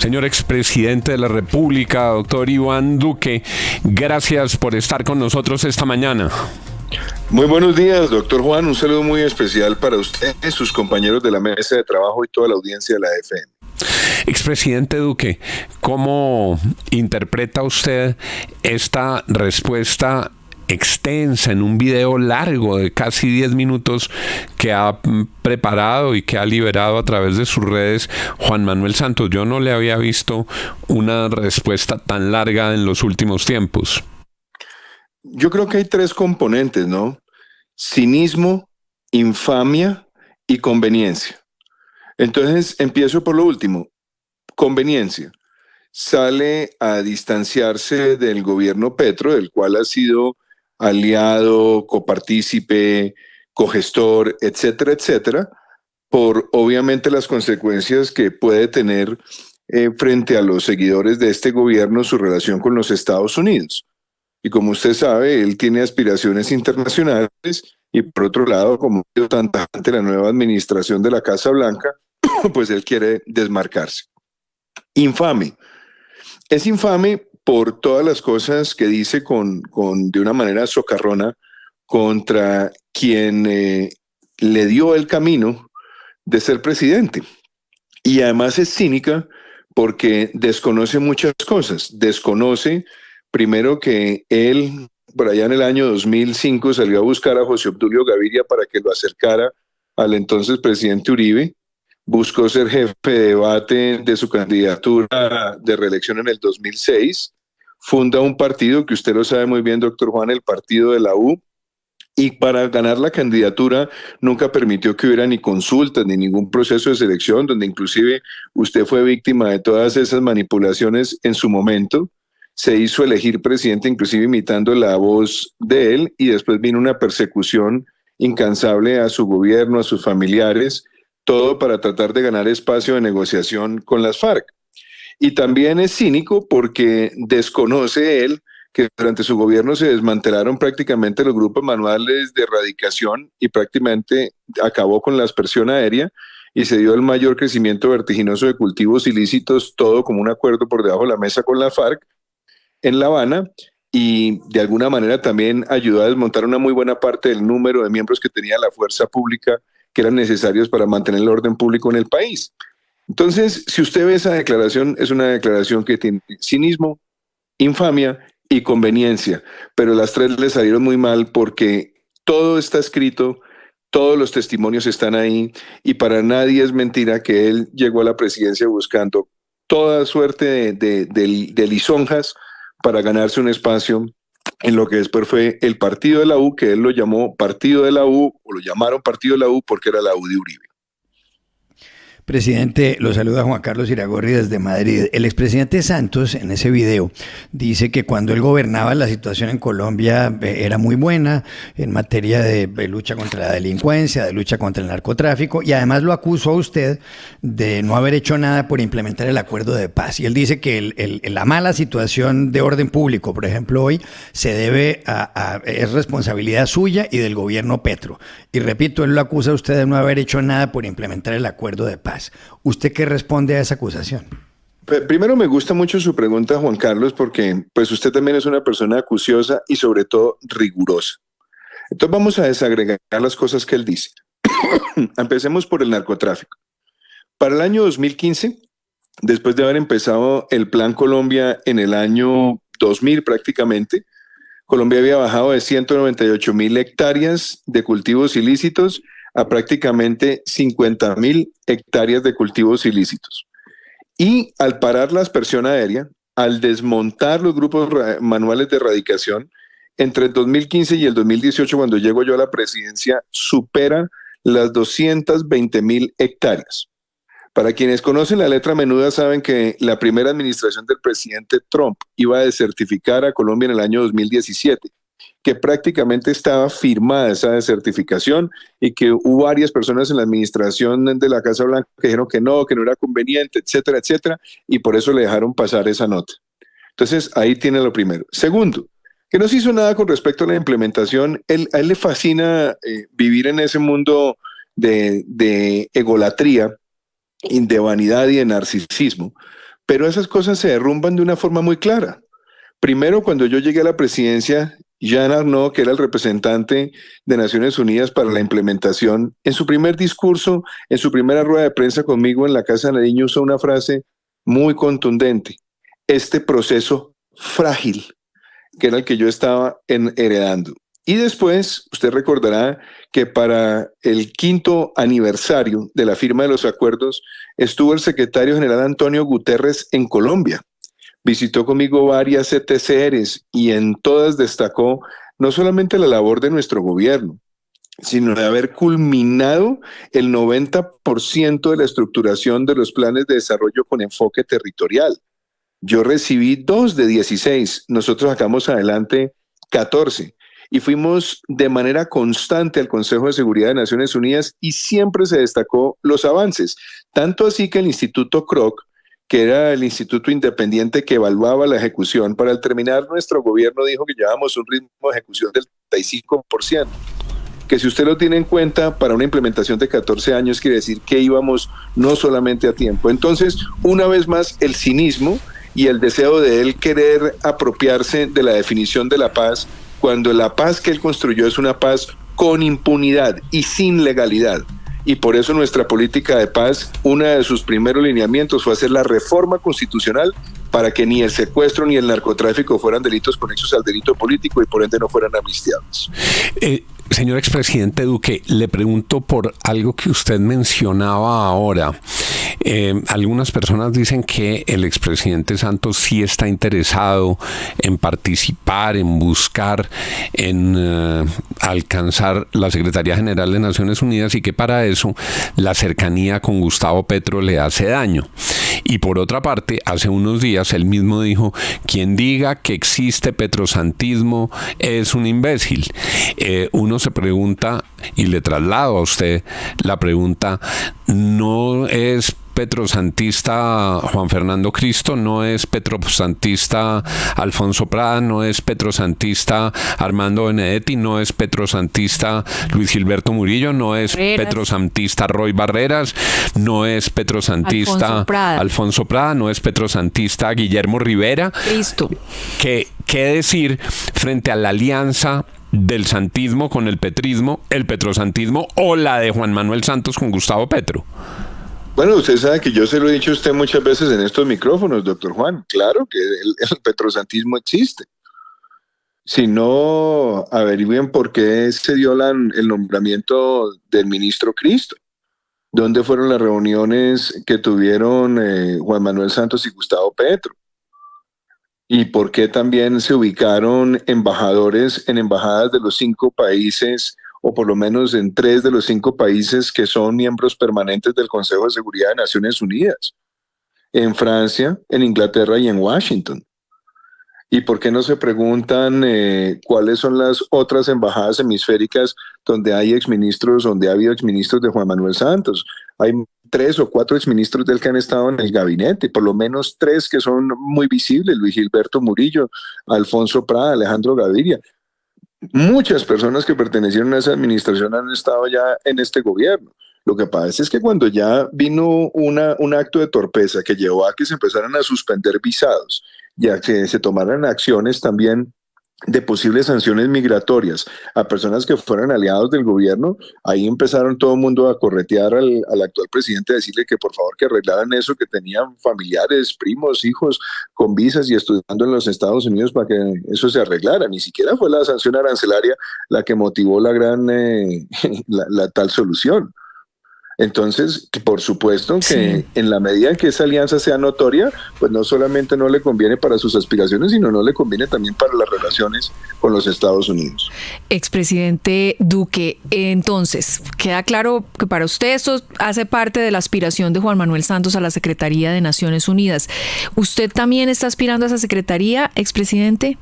Señor expresidente de la República, doctor Iván Duque, gracias por estar con nosotros esta mañana. Muy buenos días, doctor Juan. Un saludo muy especial para usted, sus compañeros de la mesa de trabajo y toda la audiencia de la FM. Expresidente Duque, ¿cómo interpreta usted esta respuesta extensa en un video largo de casi 10 minutos que ha preparado y que ha liberado a través de sus redes Juan Manuel Santos? Yo no le había visto una respuesta tan larga en los últimos tiempos. Yo creo que hay tres componentes, ¿no? Cinismo, infamia y conveniencia. Entonces, empiezo por lo último. Conveniencia. Sale a distanciarse del gobierno Petro, del cual ha sido aliado, copartícipe, cogestor, etcétera, etcétera, por obviamente las consecuencias que puede tener frente a los seguidores de este gobierno su relación con los Estados Unidos. Y como usted sabe, él tiene aspiraciones internacionales y por otro lado, como ha sido tan tajante la nueva administración de la Casa Blanca, pues él quiere desmarcarse. Infame. Es infame por todas las cosas que dice de una manera socarrona contra quien le dio el camino de ser presidente. Y además es cínica porque desconoce muchas cosas. Desconoce, primero, que él, por allá en el año 2005, salió a buscar a José Obdulio Gaviria para que lo acercara al entonces presidente Uribe. Buscó ser jefe de debate de su candidatura de reelección en el 2006. Funda un partido que usted lo sabe muy bien, doctor Juan, el Partido de la U. Y para ganar la candidatura nunca permitió que hubiera ni consultas ni ningún proceso de selección, donde inclusive usted fue víctima de todas esas manipulaciones en su momento. Se hizo elegir presidente inclusive imitando la voz de él y después vino una persecución incansable a su gobierno, a sus familiares, todo para tratar de ganar espacio de negociación con las FARC. Y también es cínico porque desconoce él que durante su gobierno se desmantelaron prácticamente los grupos manuales de erradicación y prácticamente acabó con la aspersión aérea y se dio el mayor crecimiento vertiginoso de cultivos ilícitos, todo como un acuerdo por debajo de la mesa con la FARC en La Habana, y de alguna manera también ayudó a desmontar una muy buena parte del número de miembros que tenía la fuerza pública que eran necesarios para mantener el orden público en el país. Entonces, si usted ve esa declaración, es una declaración que tiene cinismo, infamia y conveniencia, pero las tres le salieron muy mal porque todo está escrito, todos los testimonios están ahí y para nadie es mentira que él llegó a la presidencia buscando toda suerte de lisonjas para ganarse un espacio en lo que después fue el Partido de la U, que él lo llamó Partido de la U, o lo llamaron Partido de la U porque era la U de Uribe. Presidente, lo saluda Juan Carlos Iragorri desde Madrid. El expresidente Santos en ese video dice que cuando él gobernaba la situación en Colombia era muy buena en materia de lucha contra la delincuencia, de lucha contra el narcotráfico, y además lo acusó a usted de no haber hecho nada por implementar el acuerdo de paz. Y él dice que la mala situación de orden público, por ejemplo, hoy se debe es responsabilidad suya y del gobierno Petro. Y repito, él lo acusa a usted de no haber hecho nada por implementar el acuerdo de paz. ¿Usted qué responde a esa acusación? Primero, me gusta mucho su pregunta, Juan Carlos, porque pues usted también es una persona acuciosa y sobre todo rigurosa. Entonces vamos a desagregar las cosas que él dice. Empecemos por el narcotráfico. Para el año 2015, después de haber empezado el Plan Colombia en el año 2000 prácticamente, Colombia había bajado de 198.000 hectáreas de cultivos ilícitos a prácticamente 50.000 hectáreas de cultivos ilícitos. Y al parar la aspersión aérea, al desmontar los grupos manuales de erradicación, entre el 2015 y el 2018, cuando llego yo a la presidencia, supera las 220.000 hectáreas. Para quienes conocen la letra menuda saben que la primera administración del presidente Trump iba a desertificar a Colombia en el año 2017. Que prácticamente estaba firmada esa desertificación y que hubo varias personas en la administración de la Casa Blanca que dijeron que no era conveniente, etcétera, etcétera, y por eso le dejaron pasar esa nota. Entonces, ahí tiene lo primero. Segundo, que no se hizo nada con respecto a la implementación. A él le fascina vivir en ese mundo de egolatría, de vanidad y de narcisismo, pero esas cosas se derrumban de una forma muy clara. Primero, cuando yo llegué a la presidencia, Jean Arnaud, que era el representante de Naciones Unidas para la implementación, en su primer discurso, en su primera rueda de prensa conmigo en la Casa de Nariño, usó una frase muy contundente: este proceso frágil, que era el que yo estaba heredando. Y después, usted recordará que para el 5º aniversario de la firma de los acuerdos estuvo el secretario general Antonio Guterres en Colombia. Visitó conmigo varias CTCRs y en todas destacó no solamente la labor de nuestro gobierno, sino de haber culminado el 90% de la estructuración de los planes de desarrollo con enfoque territorial. Yo recibí 2 de 16, nosotros sacamos adelante 14 y fuimos de manera constante al Consejo de Seguridad de Naciones Unidas y siempre se destacó los avances. Tanto así que el Instituto Kroc, que era el instituto independiente que evaluaba la ejecución, para al terminar nuestro gobierno dijo que llevábamos un ritmo de ejecución del 35%, que si usted lo tiene en cuenta, para una implementación de 14 años quiere decir que íbamos no solamente a tiempo. Entonces, una vez más, el cinismo y el deseo de él querer apropiarse de la definición de la paz, cuando la paz que él construyó es una paz con impunidad y sin legalidad. Y por eso nuestra política de paz, uno de sus primeros lineamientos fue hacer la reforma constitucional para que ni el secuestro ni el narcotráfico fueran delitos conexos al delito político y por ende no fueran amnistiados. Señor expresidente Duque, le pregunto por algo que usted mencionaba ahora. Algunas personas dicen que el expresidente Santos sí está interesado en participar, en buscar, en alcanzar la Secretaría General de Naciones Unidas y que para eso la cercanía con Gustavo Petro le hace daño. Y por otra parte, hace unos días él mismo dijo: quien diga que existe petrosantismo es un imbécil. Uno se pregunta, y le traslado a usted la pregunta, ¿no es petrosantista Juan Fernando Cristo? ¿No es petrosantista Alfonso Prada? ¿No es petrosantista Armando Benedetti? ¿No es petrosantista Luis Gilberto Murillo? ¿No es petrosantista Roy Barreras? ¿No es petrosantista Alfonso Prada? ¿No es petrosantista Guillermo Rivera? Cristo. ¿Qué decir frente a la alianza del santismo con el petrismo, el petrosantismo o la de Juan Manuel Santos con Gustavo Petro? Bueno, usted sabe que yo se lo he dicho a usted muchas veces en estos micrófonos, doctor Juan. Claro que el petrosantismo existe. Si no, averigüen por qué se dio el nombramiento del ministro Cristo. ¿Dónde fueron las reuniones que tuvieron Juan Manuel Santos y Gustavo Petro? ¿Y por qué también se ubicaron embajadores en embajadas de los 5 países, o por lo menos en 3 de los 5 países que son miembros permanentes del Consejo de Seguridad de Naciones Unidas? En Francia, en Inglaterra y en Washington. ¿Y por qué no se preguntan cuáles son las otras embajadas hemisféricas donde hay exministros, donde ha habido exministros de Juan Manuel Santos? Hay 3 o 4 exministros del que han estado en el gabinete, por lo menos 3 que son muy visibles: Luis Gilberto Murillo, Alfonso Prada, Alejandro Gaviria. Muchas personas que pertenecieron a esa administración han estado ya en este gobierno. Lo que pasa es que cuando ya vino un acto de torpeza que llevó a que se empezaran a suspender visados, ya que se tomaran acciones también de posibles sanciones migratorias a personas que fueran aliados del gobierno, ahí empezaron todo el mundo a corretear al actual presidente, a decirle que por favor que arreglaran eso, que tenían familiares, primos, hijos con visas y estudiando en los Estados Unidos para que eso se arreglara. Ni siquiera fue la sanción arancelaria la que motivó la tal solución. Entonces, por supuesto que en la medida en que esa alianza sea notoria, pues no solamente no le conviene para sus aspiraciones, sino no le conviene también para las relaciones con los Estados Unidos. Expresidente Duque, entonces, queda claro que para usted esto hace parte de la aspiración de Juan Manuel Santos a la Secretaría de Naciones Unidas. ¿Usted también está aspirando a esa secretaría, expresidente?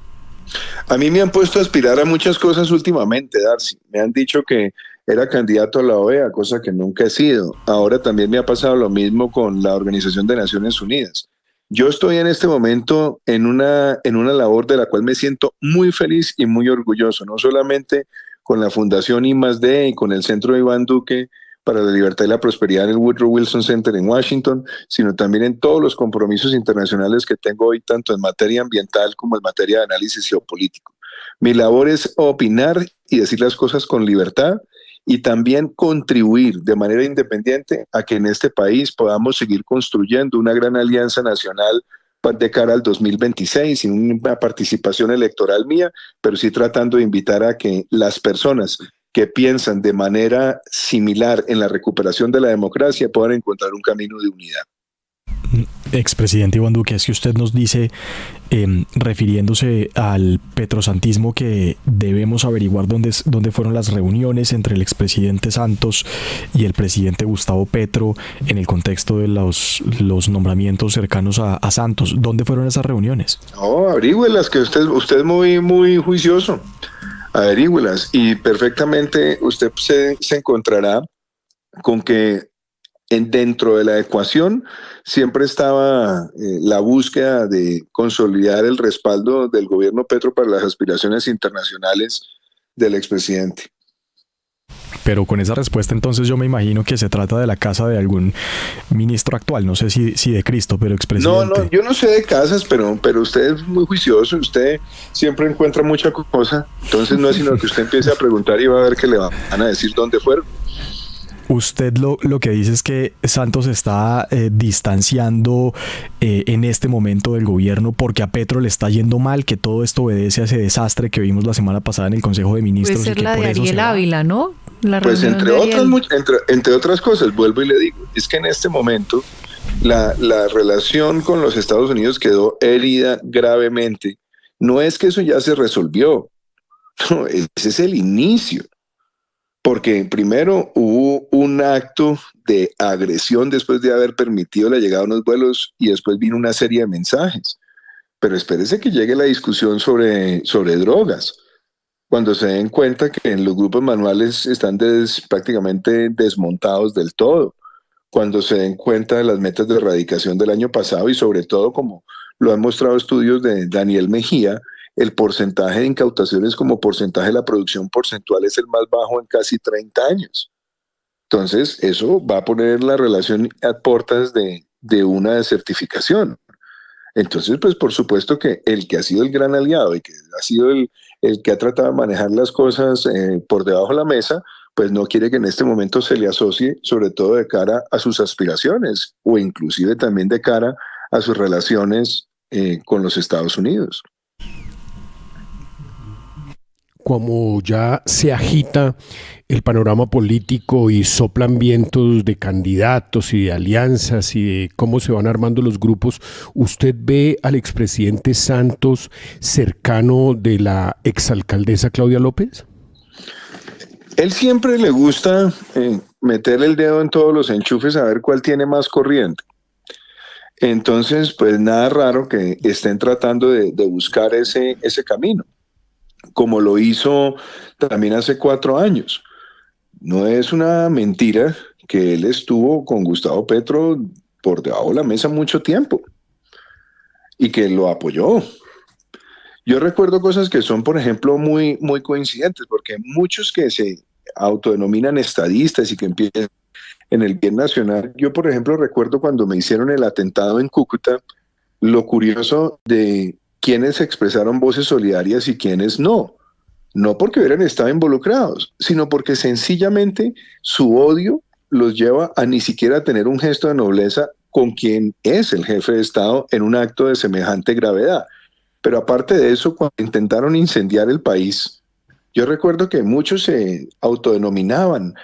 A mí me han puesto a aspirar a muchas cosas últimamente, Darcy. Me han dicho que era candidato a la OEA, cosa que nunca he sido. Ahora también me ha pasado lo mismo con la Organización de Naciones Unidas. Yo estoy en este momento en una labor de la cual me siento muy feliz y muy orgulloso, no solamente con la Fundación I+D y con el Centro Iván Duque para la Libertad y la Prosperidad en el Woodrow Wilson Center en Washington, sino también en todos los compromisos internacionales que tengo hoy, tanto en materia ambiental como en materia de análisis geopolítico. Mi labor es opinar y decir las cosas con libertad y también contribuir de manera independiente a que en este país podamos seguir construyendo una gran alianza nacional de cara al 2026, sin una participación electoral mía, pero sí tratando de invitar a que las personas que piensan de manera similar en la recuperación de la democracia puedan encontrar un camino de unidad. Expresidente Iván Duque, es que usted nos dice, refiriéndose al petrosantismo, que debemos averiguar dónde fueron las reuniones entre el expresidente Santos y el presidente Gustavo Petro en el contexto de los nombramientos cercanos a Santos. ¿Dónde fueron esas reuniones? No, averígüelas, que usted es muy juicioso. Averígüelas y perfectamente usted se encontrará con que dentro de la ecuación siempre estaba la búsqueda de consolidar el respaldo del gobierno Petro para las aspiraciones internacionales del expresidente. Pero con esa respuesta entonces yo me imagino que se trata de la casa de algún ministro actual, no sé si de Cristo, pero expresidente. No, yo no sé de casas, pero usted es muy juicioso, usted siempre encuentra mucha cosa, entonces no es sino que usted empiece a preguntar y va a ver que le van a decir dónde fueron. Usted lo que dice es que Santos está distanciando en este momento del gobierno porque a Petro le está yendo mal, que todo esto obedece a ese desastre que vimos la semana pasada en el Consejo de Ministros. Puede ser la de Ariel Ávila, ¿no? Pues entre otras cosas, vuelvo y le digo, es que en este momento la relación con los Estados Unidos quedó herida gravemente. No es que eso ya se resolvió, no, ese es el inicio. Porque primero hubo un acto de agresión después de haber permitido la llegada de unos vuelos y después vino una serie de mensajes. Pero espérese que llegue la discusión sobre drogas. Cuando se den cuenta que en los grupos manuales están prácticamente desmontados del todo. Cuando se den cuenta de las metas de erradicación del año pasado y sobre todo, como lo han mostrado estudios de Daniel Mejía, el porcentaje de incautaciones como porcentaje de la producción porcentual es el más bajo en casi 30 años. Entonces, eso va a poner la relación a puertas de una desertificación. Entonces, pues por supuesto que el que ha sido el gran aliado y que ha sido el que ha tratado de manejar las cosas por debajo de la mesa, pues no quiere que en este momento se le asocie, sobre todo de cara a sus aspiraciones o inclusive también de cara a sus relaciones con los Estados Unidos. Como ya se agita el panorama político y soplan vientos de candidatos y de alianzas y de cómo se van armando los grupos, ¿usted ve al expresidente Santos cercano de la exalcaldesa Claudia López? Él siempre le gusta meter el dedo en todos los enchufes a ver cuál tiene más corriente. Entonces, pues nada raro que estén tratando de buscar ese camino, como lo hizo también hace 4 años. No es una mentira que él estuvo con Gustavo Petro por debajo de la mesa mucho tiempo y que lo apoyó. Yo recuerdo cosas que son, por ejemplo, muy coincidentes, porque muchos que se autodenominan estadistas y que empiezan en el bien nacional. Yo, por ejemplo, recuerdo cuando me hicieron el atentado en Cúcuta, lo curioso de quienes expresaron voces solidarias y quienes no. No porque hubieran estado involucrados, sino porque sencillamente su odio los lleva a ni siquiera tener un gesto de nobleza con quien es el jefe de Estado en un acto de semejante gravedad. Pero aparte de eso, cuando intentaron incendiar el país, yo recuerdo que muchos se autodenominaban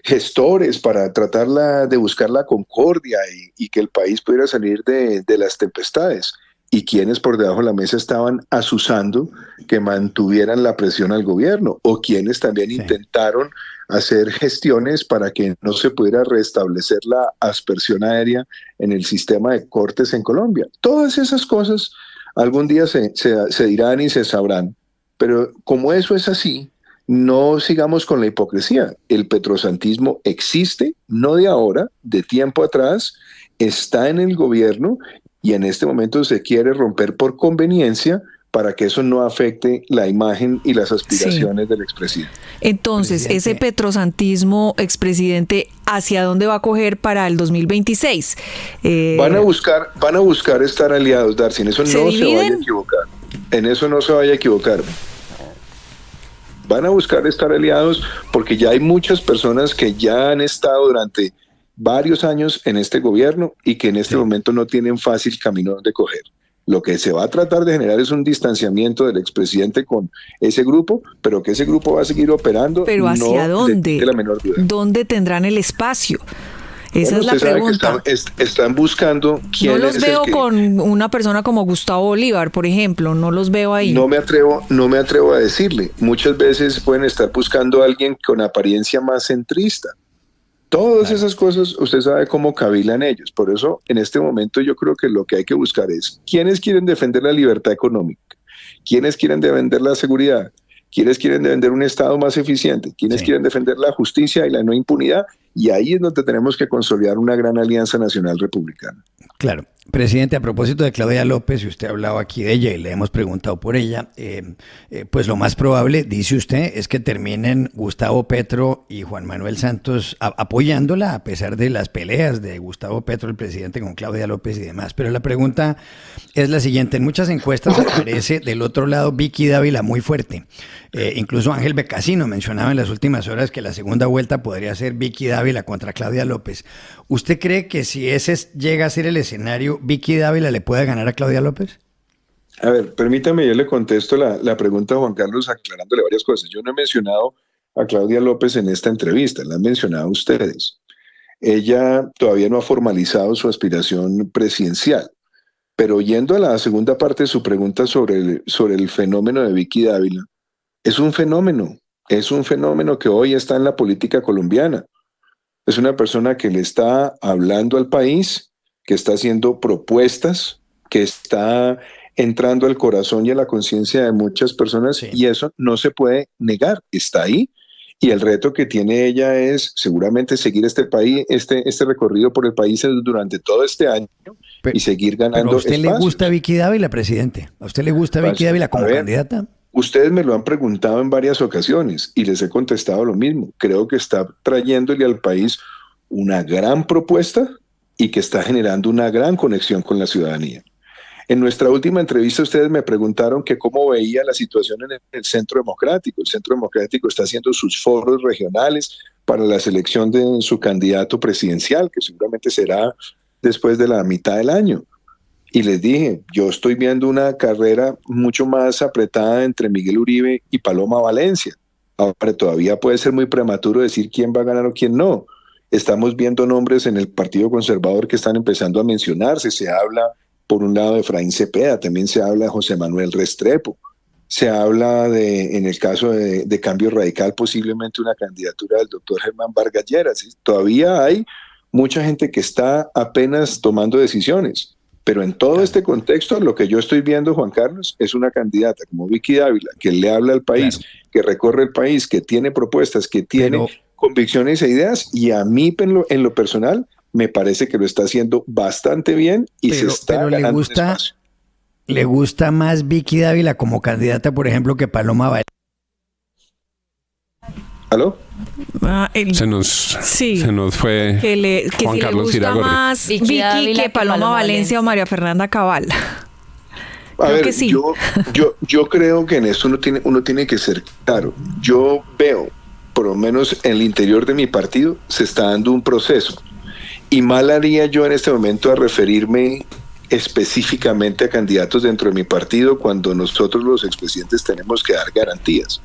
gestores para tratar de buscar la concordia y que el país pudiera salir de las tempestades. Y quienes por debajo de la mesa estaban azuzando que mantuvieran la presión al gobierno, o quienes también intentaron hacer gestiones para que no se pudiera restablecer la aspersión aérea en el sistema de cortes en Colombia. Todas esas cosas algún día se dirán y se sabrán, pero como eso es así, no sigamos con la hipocresía. El petrosantismo existe, no de ahora, de tiempo atrás, está en el gobierno y en este momento se quiere romper por conveniencia para que eso no afecte la imagen y las aspiraciones del expresidente. Entonces, ese petrosantismo, expresidente, ¿hacia dónde va a coger para el 2026? Van a buscar estar aliados, Darcy, en eso no se vaya a equivocar. En eso no se vaya a equivocar. Van a buscar estar aliados porque ya hay muchas personas que ya han estado durante varios años en este gobierno y que en este momento no tienen fácil camino donde coger. Lo que se va a tratar de generar es un distanciamiento del expresidente con ese grupo, pero que ese grupo va a seguir operando. ¿Pero hacia dónde? La menor duda. ¿Dónde tendrán el espacio? Esa es la pregunta. Están buscando quién es. No los veo con una persona como Gustavo Bolívar, por ejemplo, no los veo ahí. No me atrevo a decirle. Muchas veces pueden estar buscando a alguien con apariencia más centrista. Todas esas cosas, usted sabe cómo cavilan ellos. Por eso, en este momento, yo creo que lo que hay que buscar es quiénes quieren defender la libertad económica, quiénes quieren defender la seguridad, quiénes quieren defender un Estado más eficiente, quiénes quieren defender la justicia y la no impunidad. Y ahí es donde tenemos que consolidar una gran alianza nacional republicana. Claro. Presidente, a propósito de Claudia López, y usted ha hablado aquí de ella y le hemos preguntado por ella, pues lo más probable, dice usted, es que terminen Gustavo Petro y Juan Manuel Santos apoyándola a pesar de las peleas de Gustavo Petro, el presidente, con Claudia López y demás. Pero la pregunta es la siguiente. En muchas encuestas aparece del otro lado Vicky Dávila muy fuerte. Incluso Ángel Becasino mencionaba en las últimas horas que la segunda vuelta podría ser Vicky Dávila contra Claudia López. ¿Usted cree que si ese llega a ser el escenario, Vicky Dávila le puede ganar a Claudia López? A ver, permítame, yo le contesto la pregunta a Juan Carlos aclarándole varias cosas. Yo no he mencionado a Claudia López en esta entrevista, la han mencionado ustedes. Ella todavía no ha formalizado su aspiración presidencial, pero yendo a la segunda parte de su pregunta sobre el fenómeno de Vicky Dávila, es un fenómeno que hoy está en la política colombiana. Es una persona que le está hablando al país, que está haciendo propuestas, que está entrando al corazón y a la conciencia de muchas personas, y eso no se puede negar, está ahí. Y el reto que tiene ella es seguramente seguir este recorrido por el país durante todo este año y seguir ganando. ¿Pero a usted le gusta Vicky Dávila, presidente? ¿A usted le gusta Vicky Dávila como candidata? Ustedes me lo han preguntado en varias ocasiones y les he contestado lo mismo. Creo que está trayéndole al país una gran propuesta y que está generando una gran conexión con la ciudadanía. En nuestra última entrevista ustedes me preguntaron que cómo veía la situación en el Centro Democrático. El Centro Democrático está haciendo sus foros regionales para la selección de su candidato presidencial, que seguramente será después de la mitad del año. Y les dije, yo estoy viendo una carrera mucho más apretada entre Miguel Uribe y Paloma Valencia. Ahora todavía puede ser muy prematuro decir quién va a ganar o quién no. Estamos viendo nombres en el Partido Conservador que están empezando a mencionarse. Se habla, por un lado, de Efraín Cepeda, también se habla de José Manuel Restrepo. Se habla en el caso de Cambio Radical, posiblemente una candidatura del doctor Germán Vargas Lleras. ¿Sí? Todavía hay mucha gente que está apenas tomando decisiones. Pero en todo este contexto, lo que yo estoy viendo, Juan Carlos, es una candidata como Vicky Dávila, que le habla al país, que recorre el país, que tiene propuestas, que tiene convicciones e ideas, y a mí en lo personal me parece que lo está haciendo bastante bien y se está ganando un espacio. ¿Le gusta más Vicky Dávila como candidata, por ejemplo, que Paloma Valencia? ¿Aló? Se nos fue que Juan si Carlos le gusta Iragorri. más Vicky que Paloma Valencia o María Fernanda Cabal. A ver, que sí. yo creo que en esto uno tiene que ser claro. Yo veo, por lo menos en el interior de mi partido, se está dando un proceso. Y mal haría yo en este momento a referirme específicamente a candidatos dentro de mi partido cuando nosotros los expresidentes tenemos que dar garantías.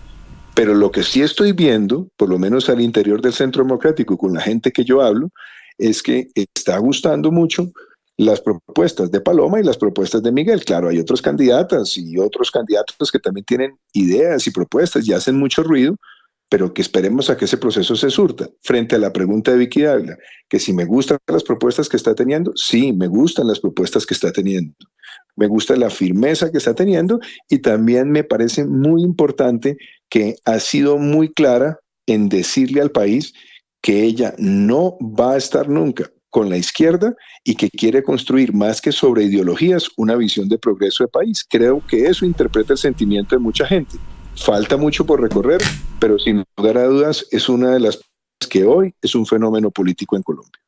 Pero lo que sí estoy viendo, por lo menos al interior del Centro Democrático, con la gente que yo hablo, es que está gustando mucho las propuestas de Paloma y las propuestas de Miguel. Claro, hay otras candidatas y otros candidatos que también tienen ideas y propuestas y hacen mucho ruido, pero que esperemos a que ese proceso se surta. Frente a la pregunta de Vicky Dávila, que si me gustan las propuestas que está teniendo, sí, me gustan las propuestas que está teniendo. Me gusta la firmeza que está teniendo y también me parece muy importante que ha sido muy clara en decirle al país que ella no va a estar nunca con la izquierda y que quiere construir más que sobre ideologías una visión de progreso de país. Creo que eso interpreta el sentimiento de mucha gente. Falta mucho por recorrer, pero sin lugar a dudas es una de las que hoy es un fenómeno político en Colombia.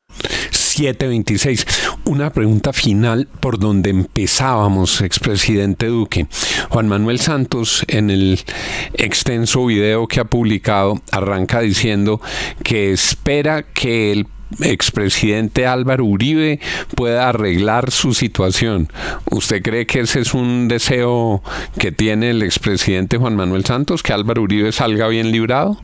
7:26. Una pregunta final por donde empezábamos, expresidente Duque. Juan Manuel Santos, en el extenso video que ha publicado, arranca diciendo que espera que el expresidente Álvaro Uribe pueda arreglar su situación. ¿Usted cree que ese es un deseo que tiene el expresidente Juan Manuel Santos, que Álvaro Uribe salga bien librado?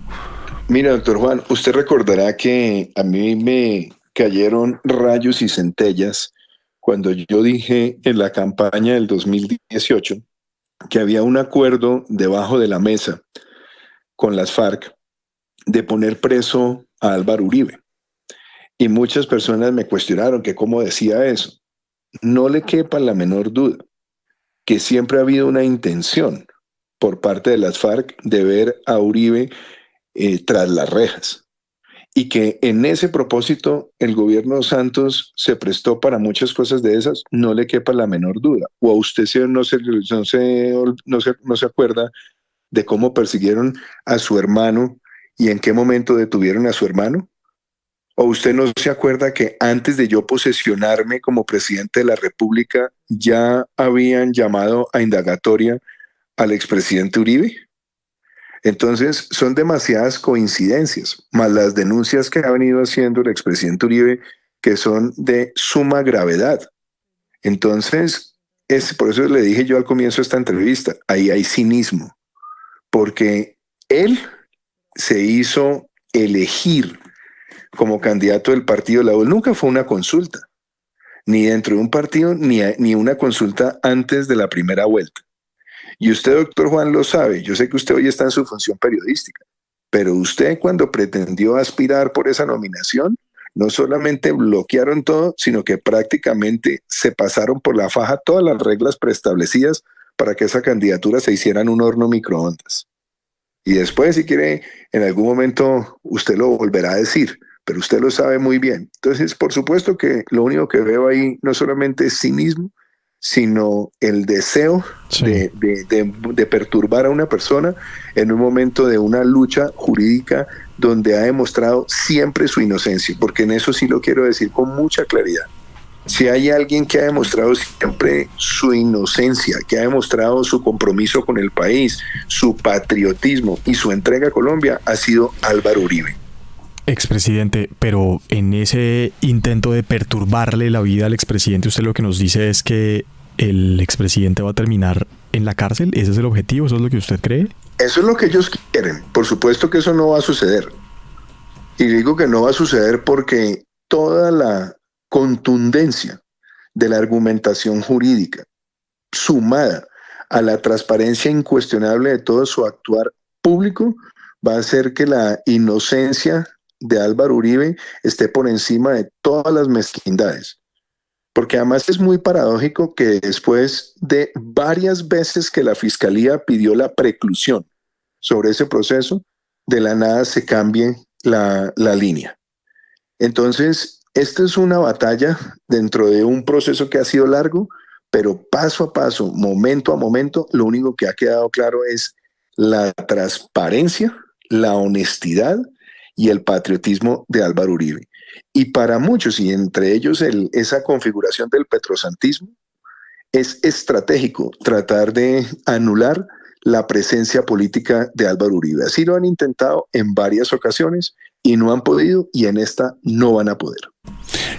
Mira, doctor Juan, usted recordará que a mí me cayeron rayos y centellas cuando yo dije en la campaña del 2018 que había un acuerdo debajo de la mesa con las FARC de poner preso a Álvaro Uribe. Y muchas personas me cuestionaron que cómo decía eso. No le quepa la menor duda que siempre ha habido una intención por parte de las FARC de ver a Uribe tras las rejas. Y que en ese propósito el gobierno Santos se prestó para muchas cosas de esas, no le quepa la menor duda. O a usted no se acuerda de cómo persiguieron a su hermano y en qué momento detuvieron a su hermano. ¿O usted no se acuerda que antes de yo posesionarme como presidente de la República ya habían llamado a indagatoria al expresidente Uribe? Entonces son demasiadas coincidencias, más las denuncias que ha venido haciendo el expresidente Uribe, que son de suma gravedad. Entonces, por eso le dije yo al comienzo de esta entrevista, ahí hay cinismo, porque él se hizo elegir como candidato del partido La U. Nunca fue una consulta, ni dentro de un partido, ni una consulta antes de la primera vuelta. Y usted, doctor Juan, lo sabe. Yo sé que usted hoy está en su función periodística, pero usted cuando pretendió aspirar por esa nominación, no solamente bloquearon todo, sino que prácticamente se pasaron por la faja todas las reglas preestablecidas para que esa candidatura se hiciera en un horno microondas. Y después, si quiere, en algún momento usted lo volverá a decir, pero usted lo sabe muy bien. Entonces, por supuesto que lo único que veo ahí no solamente es cinismo, sino el deseo de perturbar a una persona en un momento de una lucha jurídica donde ha demostrado siempre su inocencia, porque en eso sí lo quiero decir con mucha claridad. Si hay alguien que ha demostrado siempre su inocencia, que ha demostrado su compromiso con el país, su patriotismo y su entrega a Colombia, ha sido Álvaro Uribe. Expresidente, pero en ese intento de perturbarle la vida al expresidente, usted lo que nos dice es que el expresidente va a terminar en la cárcel. ¿Ese es el objetivo? ¿Eso es lo que usted cree? Eso es lo que ellos quieren. Por supuesto que eso no va a suceder. Y digo que no va a suceder porque toda la contundencia de la argumentación jurídica, sumada a la transparencia incuestionable de todo su actuar público, va a hacer que la inocencia de Álvaro Uribe esté por encima de todas las mezquindades. Porque además es muy paradójico que después de varias veces que la Fiscalía pidió la preclusión sobre ese proceso, de la nada se cambie la línea. Entonces, esta es una batalla dentro de un proceso que ha sido largo, pero paso a paso, momento a momento, lo único que ha quedado claro es la transparencia, la honestidad y el patriotismo de Álvaro Uribe. Y para muchos, y entre ellos esa configuración del petrosantismo, es estratégico tratar de anular la presencia política de Álvaro Uribe. Así lo han intentado en varias ocasiones y no han podido, y en esta no van a poder.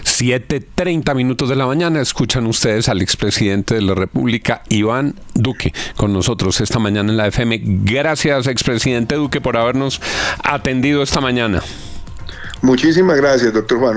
7:30 de la mañana, escuchan ustedes al expresidente de la República, Iván Duque, con nosotros esta mañana en la FM. Gracias, expresidente Duque, por habernos atendido esta mañana. Muchísimas gracias, doctor Juan.